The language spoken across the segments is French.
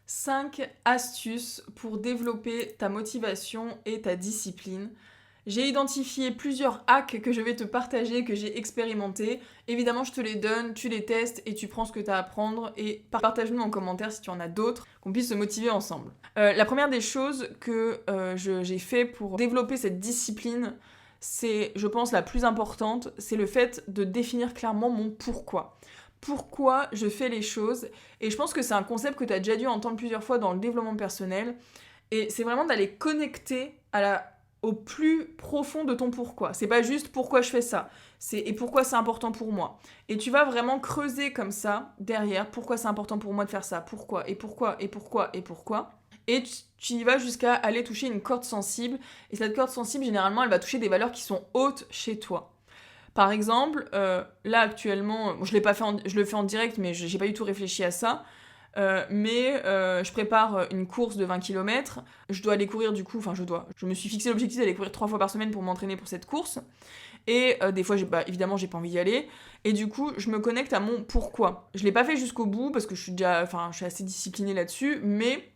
5 astuces pour développer ta motivation et ta discipline. J'ai identifié plusieurs hacks que je vais te partager, que j'ai expérimentés. Évidemment, je te les donne, tu les testes et tu prends ce que tu as à prendre et partage-nous en commentaire si tu en as d'autres, qu'on puisse se motiver ensemble. La première des choses que j'ai fait pour développer cette discipline, c'est, je pense, la plus importante, c'est le fait de définir clairement mon pourquoi. Pourquoi je fais les choses. Et je pense que c'est un concept que tu as déjà dû entendre plusieurs fois dans le développement personnel. Et c'est vraiment d'aller connecter au plus profond de ton pourquoi. C'est pas juste pourquoi je fais ça, et pourquoi c'est important pour moi. Et tu vas vraiment creuser comme ça, derrière, pourquoi c'est important pour moi de faire ça, pourquoi, et pourquoi, et pourquoi, et pourquoi. Et tu y vas jusqu'à aller toucher une corde sensible. Et cette corde sensible, généralement, elle va toucher des valeurs qui sont hautes chez toi. Par exemple, là actuellement, je le fais en direct, mais j'ai pas du tout réfléchi à ça. Je prépare une course de 20 km. Je dois aller courir je me suis fixé l'objectif d'aller courir 3 fois par semaine pour m'entraîner pour cette course. Et des fois, évidemment, j'ai pas envie d'y aller. Et du coup, je me connecte à mon pourquoi. Je l'ai pas fait jusqu'au bout parce que je suis assez disciplinée là-dessus, mais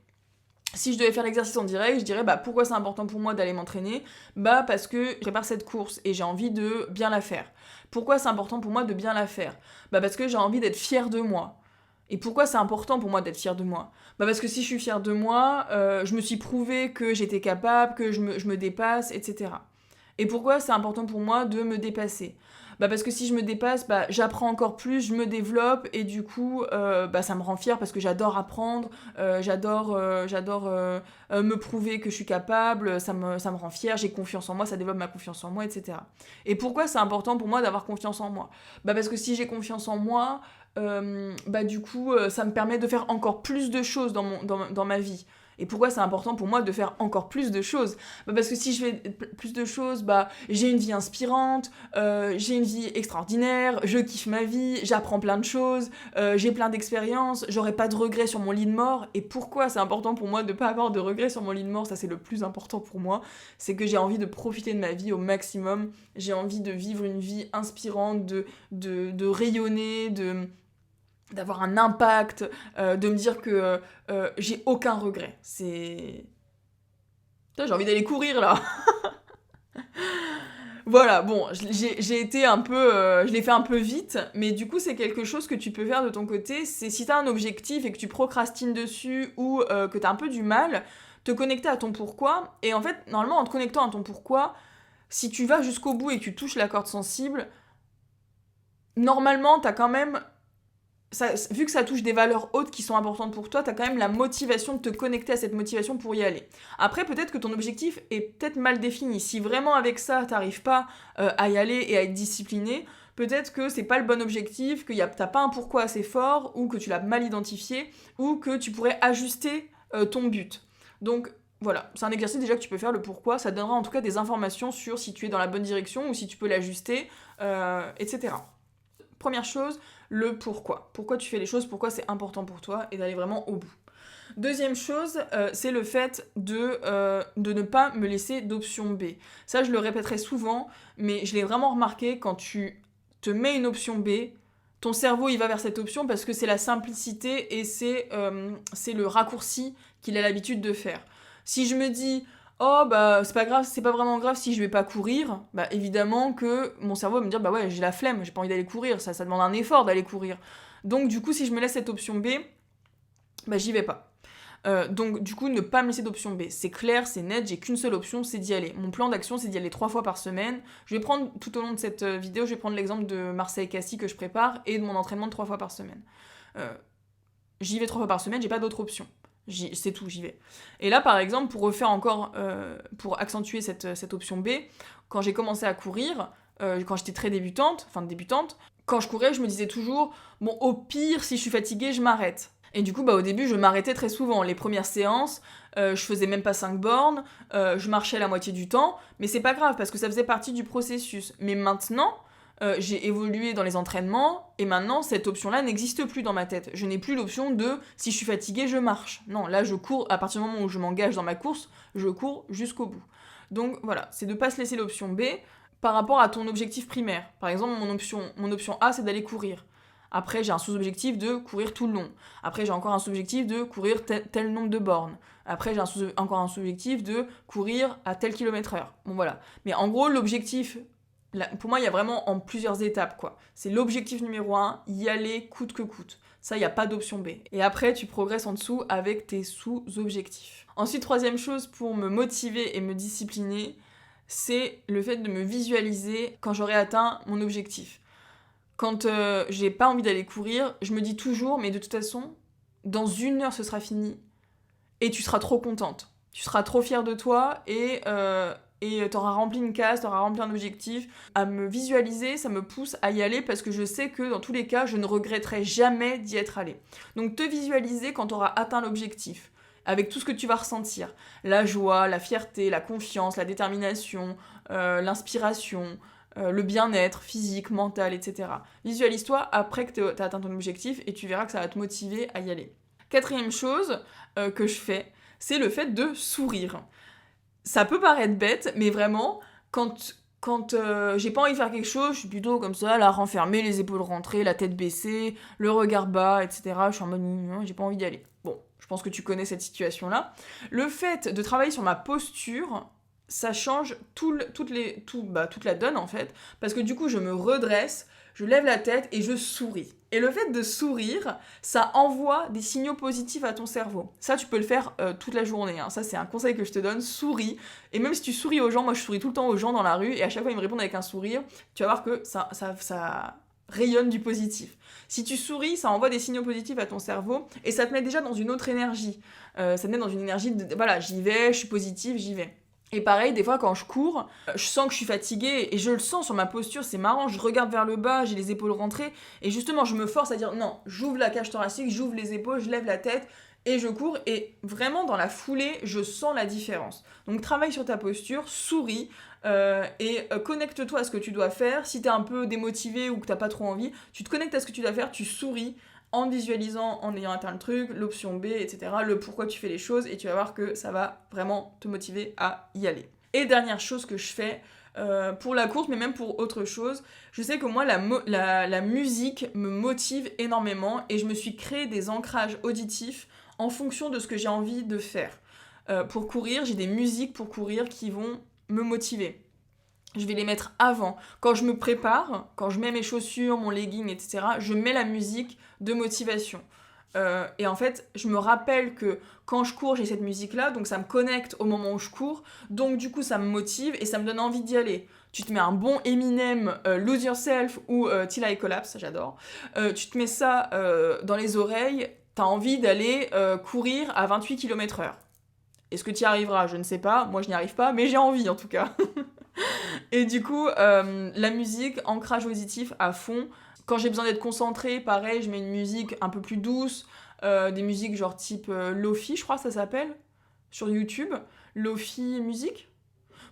si je devais faire l'exercice en direct, je dirais pourquoi c'est important pour moi d'aller m'entraîner. Parce que je prépare cette course et j'ai envie de bien la faire. Pourquoi c'est important pour moi de bien la faire? Parce que j'ai envie d'être fière de moi. Et pourquoi c'est important pour moi d'être fière de moi? Parce que si je suis fière de moi, je me suis prouvé que j'étais capable, que je me dépasse, etc. Et pourquoi c'est important pour moi de me dépasser? Parce que si je me dépasse, j'apprends encore plus, je me développe et du coup, ça me rend fière parce que j'adore apprendre, j'adore me prouver que je suis capable, ça me rend fière, j'ai confiance en moi, ça développe ma confiance en moi, etc. Et pourquoi c'est important pour moi d'avoir confiance en moi? Parce que si j'ai confiance en moi, ça me permet de faire encore plus de choses dans ma vie. Et pourquoi c'est important pour moi de faire encore plus de choses? Parce que si je fais plus de choses, j'ai une vie inspirante, j'ai une vie extraordinaire, je kiffe ma vie, j'apprends plein de choses, j'ai plein d'expériences, j'aurai pas de regrets sur mon lit de mort. Et pourquoi c'est important pour moi de pas avoir de regrets sur mon lit de mort? Ça, c'est le plus important pour moi. C'est que j'ai envie de profiter de ma vie au maximum. J'ai envie de vivre une vie inspirante, de rayonner, d'avoir un impact, de me dire que j'ai aucun regret. Putain, j'ai envie d'aller courir là. Voilà, bon, j'ai été un peu, je l'ai fait un peu vite, mais du coup c'est quelque chose que tu peux faire de ton côté. C'est si t'as un objectif et que tu procrastines dessus ou que t'as un peu du mal, te connecter à ton pourquoi. Et en fait, normalement, en te connectant à ton pourquoi, si tu vas jusqu'au bout et que tu touches la corde sensible, normalement t'as quand même vu que ça touche des valeurs hautes qui sont importantes pour toi, t'as quand même la motivation de te connecter à cette motivation pour y aller. Après, peut-être que ton objectif est peut-être mal défini. Si vraiment avec ça, t'arrives pas à y aller et à être discipliné, peut-être que c'est pas le bon objectif, que t'as pas un pourquoi assez fort, ou que tu l'as mal identifié, ou que tu pourrais ajuster ton but. Donc, voilà, c'est un exercice déjà que tu peux faire, le pourquoi. Ça te donnera en tout cas des informations sur si tu es dans la bonne direction ou si tu peux l'ajuster, etc. Première chose, le pourquoi. Pourquoi tu fais les choses, pourquoi c'est important pour toi et d'aller vraiment au bout. Deuxième chose, c'est le fait de ne pas me laisser d'option B. Ça, je le répéterai souvent, mais je l'ai vraiment remarqué, quand tu te mets une option B, ton cerveau il va vers cette option parce que c'est la simplicité et c'est le raccourci qu'il a l'habitude de faire. Si je me dis oh c'est pas grave, c'est pas vraiment grave si je vais pas courir, évidemment que mon cerveau va me dire ouais, j'ai la flemme, j'ai pas envie d'aller courir, ça demande un effort d'aller courir. Donc du coup si je me laisse cette option B, j'y vais pas. Donc du coup ne pas me laisser d'option B, c'est clair, c'est net, j'ai qu'une seule option, c'est d'y aller. Mon plan d'action c'est d'y aller 3 fois par semaine. Je vais prendre tout au long de cette vidéo, je vais prendre l'exemple de Marseille-Cassis que je prépare et de mon entraînement de 3 fois par semaine. J'y vais 3 fois par semaine, j'ai pas d'autre option. C'est tout, j'y vais. Et là, par exemple, pour refaire encore, pour accentuer cette option B, quand j'ai commencé à courir, quand j'étais très débutante, quand je courais, je me disais toujours, bon, au pire, si je suis fatiguée, je m'arrête. Et du coup, au début, je m'arrêtais très souvent. Les premières séances, je faisais même pas 5 bornes, je marchais la moitié du temps, mais c'est pas grave, parce que ça faisait partie du processus. Mais maintenant, j'ai évolué dans les entraînements et maintenant cette option-là n'existe plus dans ma tête. Je n'ai plus l'option de si je suis fatiguée, je marche. Non, là je cours, à partir du moment où je m'engage dans ma course, je cours jusqu'au bout. Donc voilà, c'est de ne pas se laisser l'option B par rapport à ton objectif primaire. Par exemple, mon option A, c'est d'aller courir. Après, j'ai un sous-objectif de courir tout le long. Après, j'ai encore un sous-objectif de courir tel nombre de bornes. Après, j'ai encore un sous-objectif de courir à tel kilomètre/heure. Bon, voilà. Mais en gros, l'objectif, pour moi, il y a vraiment en plusieurs étapes, quoi. C'est l'objectif numéro 1, y aller coûte que coûte. Ça, il n'y a pas d'option B. Et après, tu progresses en dessous avec tes sous-objectifs. Ensuite, troisième chose pour me motiver et me discipliner, c'est le fait de me visualiser quand j'aurai atteint mon objectif. Quand j'ai pas envie d'aller courir, je me dis toujours, mais de toute façon, dans 1 heure, ce sera fini. Et tu seras trop contente. Tu seras trop fière de toi et t'auras rempli une case, t'auras rempli un objectif. À me visualiser, ça me pousse à y aller parce que je sais que dans tous les cas, je ne regretterai jamais d'y être allée. Donc te visualiser quand t'auras atteint l'objectif, avec tout ce que tu vas ressentir. La joie, la fierté, la confiance, la détermination, l'inspiration, le bien-être physique, mental, etc. Visualise-toi après que t'as atteint ton objectif et tu verras que ça va te motiver à y aller. Quatrième chose que je fais, c'est le fait de sourire. Ça peut paraître bête, mais vraiment, quand j'ai pas envie de faire quelque chose, je suis plutôt comme ça, là, renfermée, les épaules rentrées, la tête baissée, le regard bas, etc. Je suis en mode, non, j'ai pas envie d'y aller. Bon, je pense que tu connais cette situation-là. Le fait de travailler sur ma posture, ça change toute la donne, en fait, parce que du coup, je me redresse, je lève la tête et je souris. Et le fait de sourire, ça envoie des signaux positifs à ton cerveau. Ça, tu peux le faire toute la journée. Hein. Ça, c'est un conseil que je te donne. Souris. Et même si tu souris aux gens, moi, je souris tout le temps aux gens dans la rue. Et à chaque fois, ils me répondent avec un sourire. Tu vas voir que ça rayonne du positif. Si tu souris, ça envoie des signaux positifs à ton cerveau. Et ça te met déjà dans une autre énergie. Ça te met dans une énergie de, voilà, j'y vais, je suis positive, j'y vais. Et pareil, des fois, quand je cours, je sens que je suis fatiguée et je le sens sur ma posture, c'est marrant, je regarde vers le bas, j'ai les épaules rentrées et justement, je me force à dire non, j'ouvre la cage thoracique, j'ouvre les épaules, je lève la tête et je cours et vraiment, dans la foulée, je sens la différence. Donc, travaille sur ta posture, souris et connecte-toi à ce que tu dois faire. Si t'es un peu démotivé ou que t'as pas trop envie, tu te connectes à ce que tu dois faire, tu souris en visualisant, en ayant atteint le truc, l'option B, etc., le pourquoi tu fais les choses, et tu vas voir que ça va vraiment te motiver à y aller. Et dernière chose que je fais, pour la course, mais même pour autre chose, je sais que moi, la musique me motive énormément, et je me suis créé des ancrages auditifs en fonction de ce que j'ai envie de faire. Pour courir, j'ai des musiques pour courir qui vont me motiver. Je vais les mettre avant. Quand je me prépare, quand je mets mes chaussures, mon legging, etc., je mets la musique de motivation. Et en fait, je me rappelle que quand je cours, j'ai cette musique-là, donc ça me connecte au moment où je cours, donc du coup, ça me motive et ça me donne envie d'y aller. Tu te mets un bon Eminem, Lose Yourself ou Till I Collapse, ça j'adore. Tu te mets ça dans les oreilles, t'as envie d'aller courir à 28 km/h. Est-ce que tu y arriveras? Je ne sais pas, moi je n'y arrive pas, mais j'ai envie en tout cas. Et du coup, la musique, ancrage auditif à fond. Quand j'ai besoin d'être concentrée, pareil, je mets une musique un peu plus douce, des musiques genre type Lofi, je crois que ça s'appelle, sur YouTube. Lofi musique.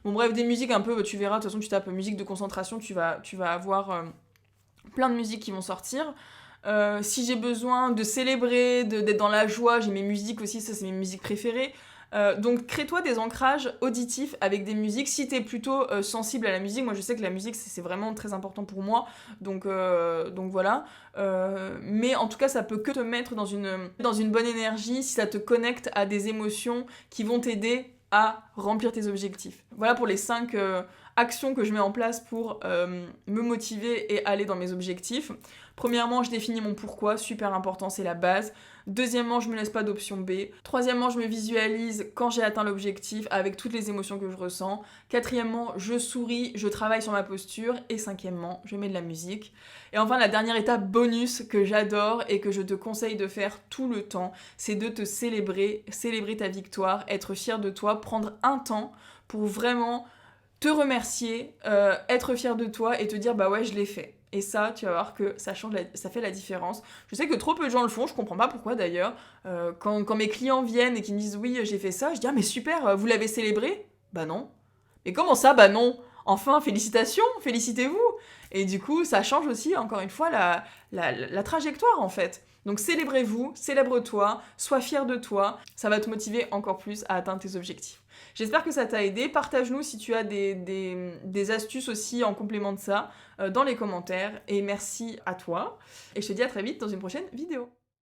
Bon bref, des musiques un peu, tu verras, de toute façon tu tapes musique de concentration, tu vas avoir plein de musiques qui vont sortir. Si j'ai besoin de célébrer, d'être dans la joie, j'ai mes musiques aussi, ça c'est mes musiques préférées. Donc crée-toi des ancrages auditifs avec des musiques. Si t'es plutôt sensible à la musique, moi je sais que la musique c'est vraiment très important pour moi, donc voilà. Mais en tout cas ça peut que te mettre dans une bonne énergie si ça te connecte à des émotions qui vont t'aider à remplir tes objectifs. Voilà pour les 5 actions que je mets en place pour me motiver et aller dans mes objectifs. Premièrement, je définis mon pourquoi, super important, c'est la base. Deuxièmement, je me laisse pas d'option B. Troisièmement, je me visualise quand j'ai atteint l'objectif avec toutes les émotions que je ressens. Quatrièmement, je souris, je travaille sur ma posture. Et cinquièmement, je mets de la musique. Et enfin, la dernière étape bonus que j'adore et que je te conseille de faire tout le temps, c'est de te célébrer ta victoire, être fier de toi, prendre un temps pour vraiment te remercier, être fier de toi et te dire bah ouais, je l'ai fait. Et ça, tu vas voir que ça fait la différence. Je sais que trop peu de gens le font, je comprends pas pourquoi d'ailleurs. Quand mes clients viennent et qu'ils me disent oui, j'ai fait ça, je dis ah mais super, vous l'avez célébré? Bah non. Mais comment ça, bah non? Enfin, félicitations, félicitez-vous. Et du coup, ça change aussi, encore une fois, la trajectoire en fait. Donc célébrez-vous, célèbre-toi, sois fier de toi, ça va te motiver encore plus à atteindre tes objectifs. J'espère que ça t'a aidé, partage-nous si tu as des astuces aussi en complément de ça dans les commentaires, et merci à toi, et je te dis à très vite dans une prochaine vidéo.